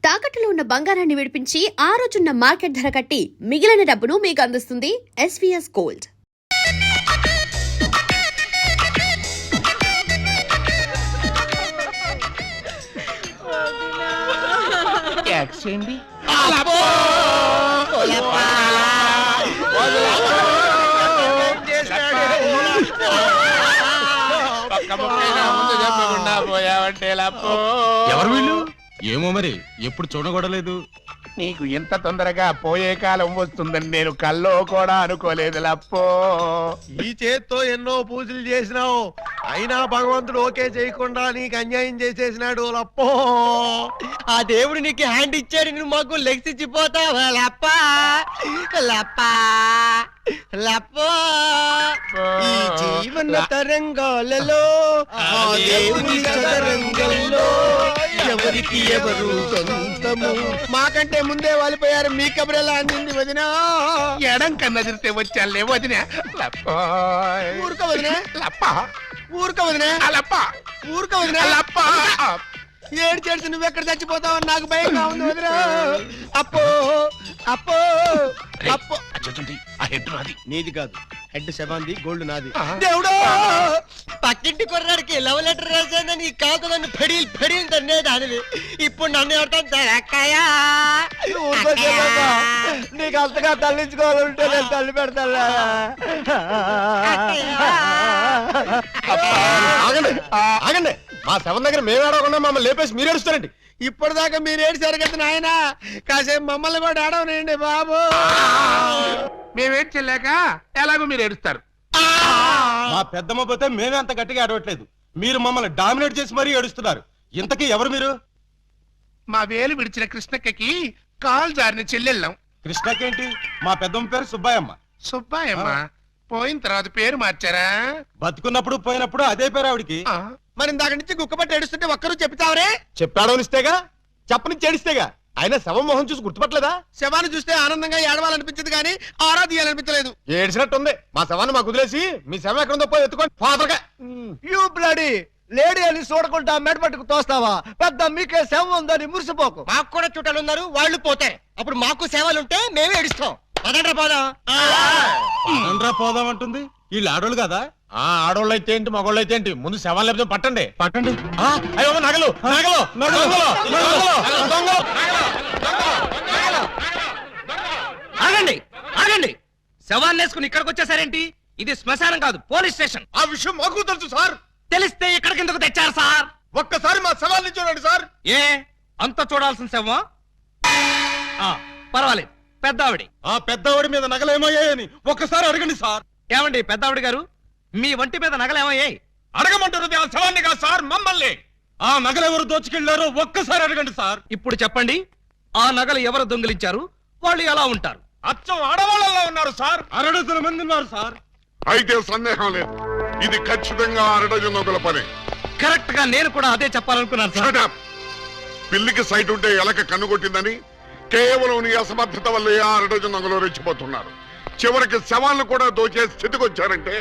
తాకట్టులో ఉన్న బంగారాన్ని విడిపించి ఆ రోజున్న మార్కెట్ ధర కట్టి మిగిలిన డబ్బును మీకు అందిస్తుంది ఎస్వీఎస్ గోల్డ్. ఎవరు వీళ్ళు? ఏమో మరి, ఎప్పుడు చూడకూడలేదు. నీకు ఇంత తొందరగా పోయే కాలం వస్తుందని నేను కల్లో కూడా అనుకోలేదు లప్పో. ఈ చేత్తో ఎన్నో పూజలు చేసినావు, అయినా భగవంతుడు ఓకే చేయకుండా నీకు అన్యాయం చేసేసినాడు లప్పో. ఆ దేవుడు నీకు హ్యాండ్ ఇచ్చాడు, నువ్వు మాకు లెగ్స్ ఇచ్చిపోతావా లప్పా లప్పా లప్పో. ఈ జీవన తరంగాలలో ఆ దేవుని చదరంగంలో ఎవరికి ఎవరు సొంతము. మాకంటే ముందే వాలిపోయారు, మీ కబురెలా అందింది వదినా? ఎడం కన్నా తిరితే వచ్చాలే వదినా. ఊరుక వదినా, లప్ప ఊరుక వదినా, లప్ప ఊరుక వదినా. లప్ప ఏడ్చేసి నువ్వెక్కడ చచ్చిపోతావని నాకు భయంగా ఉంది వదినా. అప్పో అప్పో అప్పో. ఆ హెడ్ నాది. నీది కాదు, హెడ్ శవాంది, గోల్డ్ నాది. దేవుడు పక్కింటి కొర్రాడికి లవ్ లెటర్ రాశానని కాదు నన్ను ఫెడీలు ఫెడీలు తన్నేదానివి, ఇప్పుడు నన్ను ఎవరితో నీకు అంతగా తల్లించుకోవాలంటే నేను తల్లి పెడతా. ఆగండి, మా శవం దగ్గర మేము ఏడవకుండా మమ్మల్ని లేపేసి మీరు ఏడుస్తారండి. ఇప్పటిదాకా మీరు ఏడిసారు కదా నాయన, కాసేపు మమ్మల్ని కూడా ఏడవనండి బాబు. మేమేం చెల్లాక ఎలాగో మీరు ఏడుస్తారు. మా పెద్దమ్మ పోతే మేమే అంత గట్టిగా అడవట్లేదు, మీరు మమ్మల్ని డామినేట్ చేసి మరీ ఏడుస్తున్నారు. ఇంతకీ ఎవరు మీరు? మా వేలు విడిచిన కృష్ణక్కకి కాలు జారిన చెల్లెళ్ళం. కృష్ణకేంటి? మా పెద్దమ్మ పేరు సుబ్బాయమ్మ. సుబ్బాయమ్మ పోయిన తర్వాత పేరు మార్చారా? బతుకున్నప్పుడు పోయినప్పుడు అదే పేరు ఆవిడికి. మరి ఇందాక నుంచి గుక్కపట్టి ఏడుస్తుంటే ఒక్కరు చెప్తావరే? చెప్పాడనిస్తేగా, చెప్పని చేడిస్తేగా. ఆయన శవం మొహం చూసి గుర్తుపట్టలేదా? శవాన్ని చూస్తే ఆనందంగా ఏడవాలనిపించదు కానీ ఆరా తీయాలనిపించలేదు. ఏడ్చినట్టుంది. మా శవాన్ని మాకు వదిలేసి మీ శవం ఎక్కడుందో పోయి ఎత్తుకోండి ఫాదర్గా. యూ బ్లడీ లేడీ అని చూడకుండా మెడపట్టుకు తోస్తావా? పెద్ద మీకే శవం ఉందని మురిసిపోకు. మాకు కూడా చుట్టాలు ఉన్నారు, వాళ్ళు పోతారు. అప్పుడు మాకు సేవలుంటే మేమే ఏడుస్తాం. పదండ్రా పోదాం అంటుంది. వీళ్ళు ఆడోళ్ళు కదా? ఆడోళ్ళు అయితే ఏంటి, మగోళ్ళు అయితే ఏంటి, ముందు శవాలు లేకపోతే పట్టండి. పట్టండి. అయ్యో నగలు నగలు ఆగండి ఆగండి, శవాన్ని వేసుకుని ఇక్కడికి వచ్చేసారేంటి? ఇది శ్మశానం కాదు, పోలీస్ స్టేషన్. ఆ విషయం మాకు తెలుసు సార్. తెలిస్తే ఇక్కడికి ఎందుకు తెచ్చారు సార్? ఒక్కసారి మా శవాల్ని చూడండి సార్. ఏ అంత చూడాల్సిన శవం? పర్వాలేదు, పెద్దావిడి. ఆ పెద్దవాడి మీద నగలేమయ్యాయని ఒక్కసారి అడగండి సార్. ఏమండి పెద్దావిడి గారు, మీ వంటి మీద నగలేమయ్యాయి? అడగమంటున్నది ఆ శవాన్ని కాదు సార్, మమ్మల్ని. ఆ నగలెవరు దోచుకెళ్లారో ఒక్కసారి అడగండి సార్. ఇప్పుడు చెప్పండి, ఆ నగలు ఎవరు దొంగిలించారు, వాళ్ళు ఎలా ఉంటారు? అచ్చం ఆడవాళ్ళలో ఉన్నారు సార్. 600 మంది ఉన్నారు సార్. అయితే సందేహం లేదు, ఇది ఖచ్చితంగా 6 డజన్ల పని. కరెక్ట్ గా నేను కూడా అదే చెప్పాలనుకున్నాను సార్. పిల్లికి సైట్ ఉంటే ఎలక కన్నుకొట్టిందని కేవలం నీ అసమర్థత వల్ల 6 డజన్లు రెచ్చిపోతున్నారు. చివరికి శవాలను కూడా దోచే స్థితికి వచ్చారంటే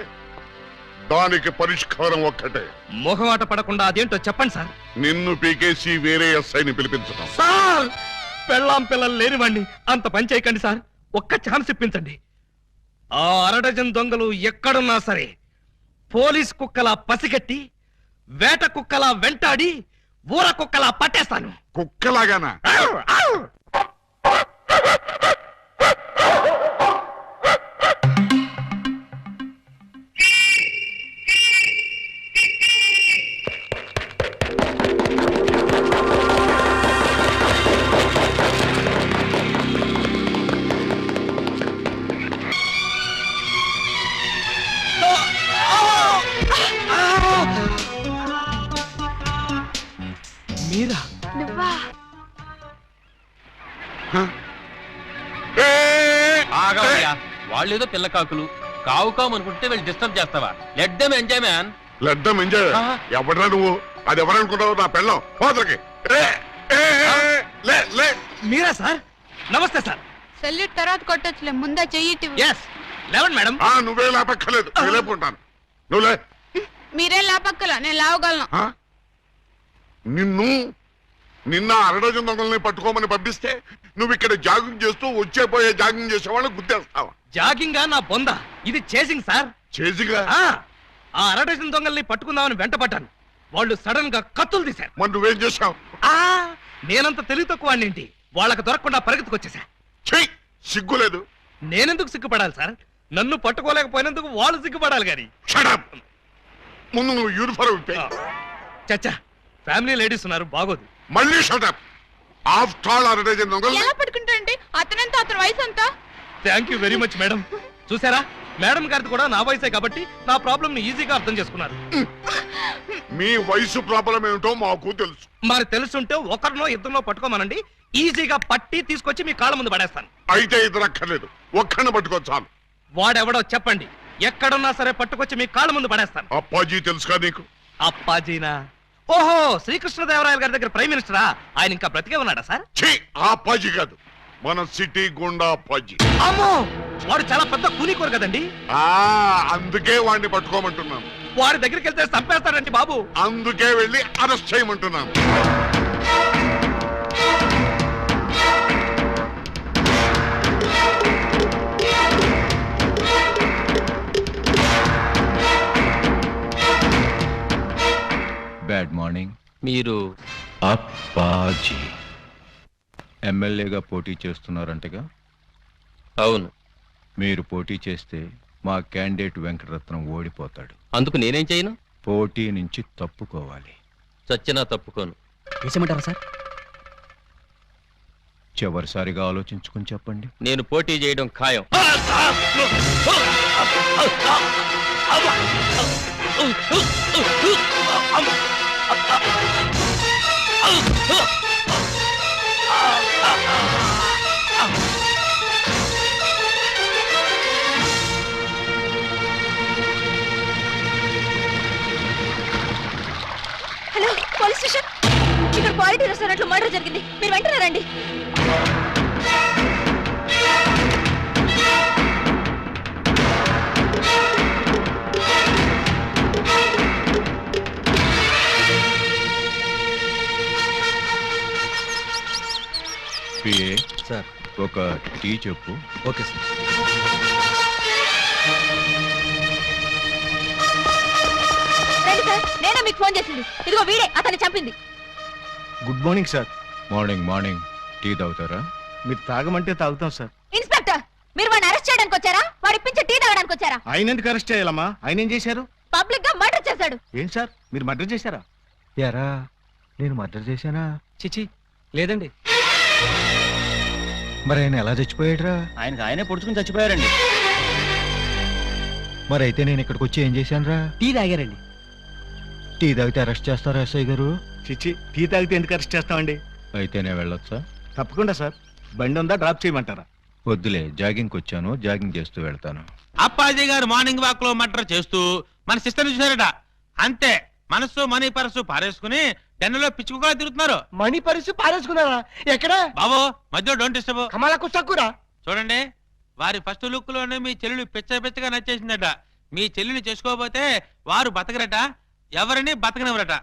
దానికి పరిష్కారం ఒక్కటే. మొహమాట పడకుండా అదేంటో చెప్పండి సార్. నిన్ను పీకేసి వేరే ఎస్ఐని పిలిపించడం. సార్, పెళ్ళాం పిల్లలు లేనివ్వండి, అంత పని చేయకండి సార్. ఒక్క ఛాన్స్ ఇప్పించండి. ఆ 6 డజన్ దొంగలు ఎక్కడున్నా సరే పోలీస్ కుక్కలా పసిగట్టి, వేట కుక్కలా వెంటాడి, ఊర కుక్కలా పట్టేస్తాను. కుక్కలాగానా? మీరా? వాళ్ళేదో పిల్ల కాకులు కావు కామనుకుంటే వీళ్ళు డిస్టర్బ్ చేస్తావా? Let them enjoy man. లెడ్డం enjoy. ఎవడరా నువ్వు? అది ఎవరనుకుంటావు? నా పెళ్ళం. పోతలకి మీరా సార్? నమస్తే సార్. సెల్యూట్ తర్వాత కొట్టొచ్చులే, ముందా చెయ్యి. ఎస్, లేవండి మేడం. నువ్వే లేపక్కర్లేదు, లేపుకుంటాను. నువ్వులే. మీరేం లేపక్కల, నేను లేవగలను. నిన్ను నిన్న అరడజన్ దొంగల్ని పట్టుకోమని పంపిస్తే నువ్వు ఇక్కడ జాగింగ్ చేస్తూ వచ్చేపోయే జాగింగ్ చేసే వాళ్ళని గుర్తేస్తావా? జాగింగా నా బొంద, ఇది చేసింగ్ సార్. చేసిగా ఆ అరడజన్ దొంగల్ని పట్టుకుందామని వెంట పడ్డాను. వాళ్ళు సడన్ గా కత్తులు తీశారు. మరి నువ్వేం చేశావు? నేనంత తెలివి తక్కువ వాడినేంటి, వాళ్ళకి దొరకకుండా పరిగెత్తుకొచ్చేసా. చెయ్యి, సిగ్గులేదు. నేనెందుకు సిగ్గుపడాలి సార్? నన్ను పట్టుకోలేకపోయినందుకు వాళ్ళు సిగ్గుపడాలి గాని. Shut up! ముందు నువ్వు యూనిఫారం ఇప్పే. చచ్చా, ఫ్యామిలీ లేడీస్ ఉన్నారు, బాగోదు. మళ్ళీ షటప్. ఆఫ్టర్ ఆల్ అరడజన్ దొంగలు ఎలా పట్టుకుంటారంటే అతనంతా అతని వయసు అంతా. Thank you very much madam. చూసారా, మేడం గారిది కూడా నా వయసే కాబట్టి నా ప్రాబ్లం ని ఈజీగా అర్థం చేసుకున్నారు. మీ వయసు ప్రాబ్లం ఏమిటో మాకు తెలుసు. మరి తెలుసుంటే ఒకరినో ఇద్దరినో పట్టుకోమనండి, ఈజీగా పట్టి తీసుకొచ్చి మీ కాళ్ళ ముందు పడేస్తాను. అయితే ఇద్దరు అక్కర్లేదు, ఒక్కడిని పట్టుకోవచ్చాను. వాడెవడో చెప్పండి, ఎక్కడున్నా సరే పట్టుకొచ్చి మీ కాళ్ళ ముందు పడేస్తాను. అప్పాజీ తెలుసుగా నీకు? అప్పాజీనా? ఓహో, శ్రీకృష్ణదేవరాయల గారి దగ్గర ప్రైమ్ మినిస్టరా? ఆయన ఇంకా బ్రతికే ఉన్నాడా సార్? ఛీ, ఆ అప్పాజీ కాదు, మన సిటీ గుండా అప్పాజీ. అమ్మో, వాడు చాలా పెద్ద కూలీకోరు కదండి. అందుకే వాడిని పట్టుకోమంటున్నాను. వాడి దగ్గరికి వెళ్తే చంపేస్తాడండి బాబు. అందుకే వెళ్ళి అరెస్ట్ చేయమంటున్నాను. Bad morning. మీరు అప్పాజీ ఎమ్మెల్యేగా పోటీ చేస్తున్నారంటగా? అవును. మీరు పోటీ చేస్తే మా క్యాండిడేట్ వెంకటరత్నం ఓడిపోతాడు. అందుకు నేనేం చేయను? పోటీ నుంచి తప్పుకోవాలి. చచ్చినా తప్పుకోను. వేసేమంటారా సార్? చివరిసారిగా ఆలోచించుకుని చెప్పండి. నేను పోటీ చేయడం ఖాయం. Hello, police station. ఇక్కడ క్వాలిటీ రెస్టారెంట్ లో మర్డర్ జరిగింది, మీరు వెంటనే రండి. PA sir. ఒక టీ చెప్పు. Okay sir. రండి సార్, నేనే మీకు ఫోన్ చేసింది. ఇదిగో వీడే అతన్ని చంపింది. Good morning sir. Morning morning. Tea తాగుతారా? మీరు తాగమంటే తాగుతాం సార్. ఇన్స్పెక్టర్, మీరు వాడిని అరెస్ట్ చేయడానికి వచ్చారా, వాడి ఇప్పించే టీ తాగడానికి వచ్చారా? ఆయన ఎందుకు అరెస్ట్ చేయాలమ్మా? ఆయన ఏం చేశారు? పబ్లిక్ గా మర్డర్ చేశాడు. ఏం సార్, మీరు మర్డర్ చేశారా? యారా, నేను మర్డర్ చేశానా? చిచి, లేదండి. మరి ఆయన ఎలా చచ్చిపోయాడురా? ఆయనకు ఆయనే పొడుచుకుని చచ్చిపోయారండి. మరి అయితే నేను ఇక్కడికి వచ్చి ఏం చేశానురా? టీ తాగారండి. టీ తాగితే అరెస్ట్ చేస్తారా ఎస్ఐ గారు? చిచ్చి, టీ తాగితే ఎందుకు అరెస్ట్ చేస్తామండి? అయితే నేను వెళ్ళొచ్చా? తప్పకుండా సార్. బండి ఉందా, డ్రాప్ చేయమంటారా? వద్దులే, జాగింగ్కి వచ్చాను, జాగింగ్ చేస్తూ వెళ్తాను. అప్పాజీ గారు మార్నింగ్ వాక్ లో మర్డర్ చేస్తూ మన సిస్టర్ చూసారట. అంతే, మనసు మనీ పర్సు పారేసుకుని టెన్నులో పిచ్చుకుగా తిరుగుతున్నారు. మణి పరిస్థితి పారేసుకున్నారా? ఎక్కడ? బాబు మధ్యలో డోంట్ డిస్టర్బ్. కమలకు చక్కురా. చూడండి, వారి ఫస్ట్ లుక్ లోనే మీ చెల్లెలు పిచ్చగా నచ్చేసిందట. మీ చెల్లిని చేసుకోకపోతే వారు బతకరట, ఎవరిని బతకనివ్వరట.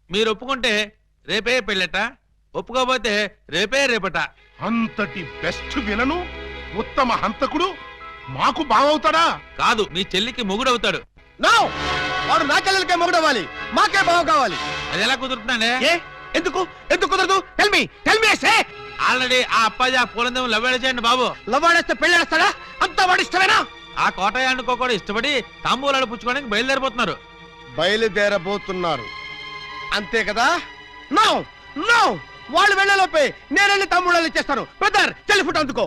మీరు ఒప్పుకుంటే రేపే పెళ్ళట, ఒప్పుకోకపోతే రేపట. అంతటి బెస్ట్ విలను ఉత్తమ హంతకుడు మాకు బావవుతాడా? కాదు, మీ చెల్లికి మొగుడవుతాడు. నో, వాడు నా చెల్లెలకే మొగుడవ్వాలి, మాకే బావ కావాలి. అది ఎలా కుదురుతుందండి? ఎందుకు ఎందుకు కుదరదు? టెల్ మీ సే. ఆల్రెడీ ఆ అప్పాజీ ఆ పూలందేమో లవ్వేడ చేయండి బాబు. లవ్వాడేస్తే పెళ్ళేస్తాడా? అంతా వాడి ఇష్టమేనా? ఆ కోటయ్య అనుకో కూడా ఇష్టపడి తాంబూలాలు పుచ్చుకోవడానికి బయలుదేరిపోతున్నారు. బయలుదేరబోతున్నారు అంతే కదా? నో నో, వాళ్ళు వెళ్ళలోపే నేను వెళ్ళి తమ్ముళ్ళు ఇచ్చేస్తాను. బ్రదర్, టెలిఫోన్ అందుకో.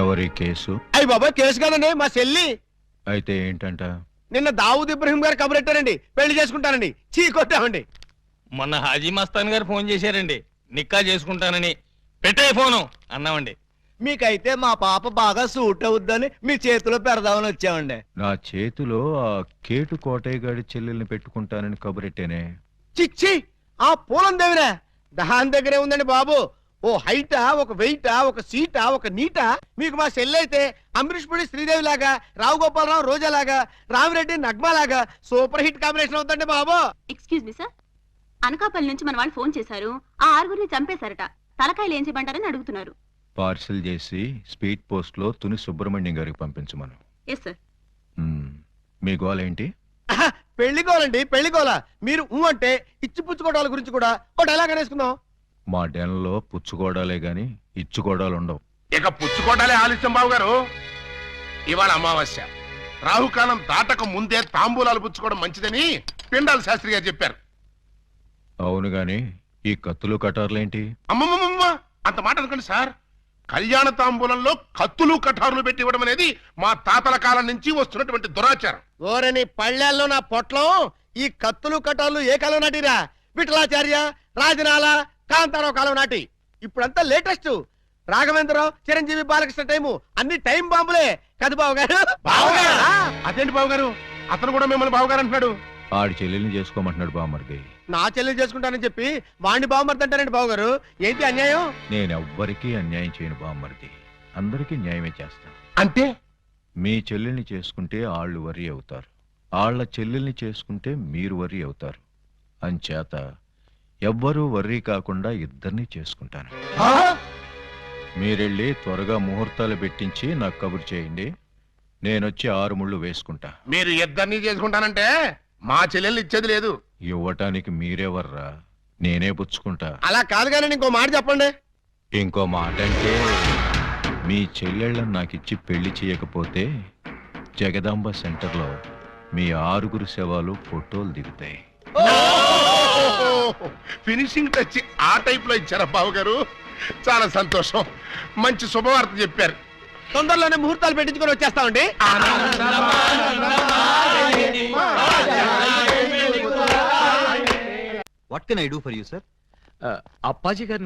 ఎవరి కేసు? అయ్యి బాబాయ్, కేసు కాదండి, మా చెల్లి. అయితే ఏంటంట? నిన్న దావూద్ ఇబ్రహీం గారు కబురెట్టారండి, పెళ్లి చేసుకుంటానండి. చీ కొట్టామండి. మొన్న హాజీ మస్తాన్ గారు ఫోన్ చేశారండి, నిక్కా చేసుకుంటానని. పెట్టే ఫోను అన్నామండి. మీకైతే మా పాప బాగా సూట్ అవుద్దని మీ చేతిలో పెడదామని వచ్చామండి. నా చేతిలో ఆ కేటు కోటయ్య గారి చెల్లెల్ని పెట్టుకుంటానని కబురెట్టేనే. చిచ్చి, ఆ పూలం దేవిరా దాని దగ్గరే ఉందండి బాబు. ఓ హైటా, ఒక వెయిటా, ఒక సీటా, ఒక నీటా? మీకు మా చెల్లి అయితే అంబరీష్ పుడి శ్రీదేవి లాగా, రావు గోపాలరావు రోజా లాగా, రామిరెడ్డి నగ్మా లాగా సూపర్ హిట్ కాంబినేషన్ అవుతుందండి బాబు. ఎక్స్క్యూజ్ మీ సార్, అనకాపల్లి నుంచి మన వాళ్ళు ఫోన్ చేశారు. ఆ 6 చంపేశారట. తలకాయలు ఏం చేయమంటారని అడుగుతున్నారు. పార్సిల్ చేసి స్పీడ్ పోస్ట్ లో తుని సుబ్రహ్మణ్యం గారికి పంపించమను. Yes sir. మీ గోల్ ఏంటి? ఆహా, పెళ్లిగోలండి, పెళ్లిగోల. మీరు అంటే ఇచ్చి పుచ్చుకోవడాల గురించి కూడా ఓ డైలాగ్ అనేసుకుందాం. మా డెన్లో పుచ్చుకోవడాలే గాని ఇచ్చుకోవడాలు ఉండవు. ఇక పుచ్చుకోవడాలే ఆలస్యం బాబు గారు. ఇవాళ అమావాస్య, రాహుకాలం దాటక ముందే తాంబూలాలు పుచ్చుకోవడం మంచిదని పిండాల శాస్త్రి గారు చెప్పారు. అవును గాని ఈ కత్తులు కటార్లేంటి? అమ్మమ్మమ్మ, అంత మాట అనుకోండి సార్. కళ్యాణ తాంబూలంలో కత్తులు కఠారులు పెట్టి ఇవ్వడం అనేది మా తాతల కాలం నుంచి వస్తున్నటువంటి దురాచారం. ఓరని పళ్ళెల్లో నా పొట్లం. ఈ కత్తులు కటాలు ఏ కాలం నాటిరా? విఠలాచార్య, రాజనాల, కాంతారావు కాలం నాటి. ఇప్పుడంతా లేటెస్ట్. రాఘవేంద్రరావు, చిరంజీవి, బాలకృష్ణ టైము అన్ని టైం బాంబులే కదా బాబు గారు. అదేంటి బాబు గారు, అతను కూడా మిమ్మల్ని బాబు గారు అంటున్నాడు. ఆడి చెల్లెల్ని చేసుకోమంటున్నాడు బామ్మర్ది. నా చెల్లి చేసుకుంటానని చెప్పి వాణ్ణి బాగుమర్దంటారండి బాబు గారు. ఏంటి అన్యాయం? నేనెవ్వరికీ అన్యాయం చేయను బామ్మర్ది, అందరికీ న్యాయమే చేస్తాను. అంటే మీ చెల్లెల్ని చేసుకుంటే ఆళ్ళు వర్రీ అవుతారు, ఆళ్ల చెల్లెల్ని చేసుకుంటే మీరు వర్రీ అవుతారు. అంచేత ఎవ్వరూ వర్రీ కాకుండా ఇద్దరిని చేసుకుంటాను. మీరెళ్ళి త్వరగా ముహూర్తాలు పెట్టించి నాకు కబురు చేయండి. నేనొచ్చి 6 ముళ్ళు వేసుకుంటా. మీరు ఇద్దరిని చేసుకుంటానంటే మా చెల్లెల్ని ఇచ్చేది లేదు. ఇవ్వటానికి మీరెవర్రా, నేనే పుచ్చుకుంటా. అలా కాదు కానీ ఇంకో మాట చెప్పండి. ఇంకో మాట అంటే మీ చెల్లెళ్ళని నాకిచ్చి పెళ్లి చేయకపోతే జగదాంబ సెంటర్లో మీ 6 శవాలు ఫోటోలు దిగుతాయి. ఫినిషింగ్ టచ్ ఆ టైప్ లో ఇచ్చారా బాబు గారు? చాలా సంతోషం, మంచి శుభవార్త చెప్పారు. తొందరలోనే ముహూర్తాలు పెట్టించుకొని వచ్చేస్తామండి. What can I do for you sir? Appaji గారు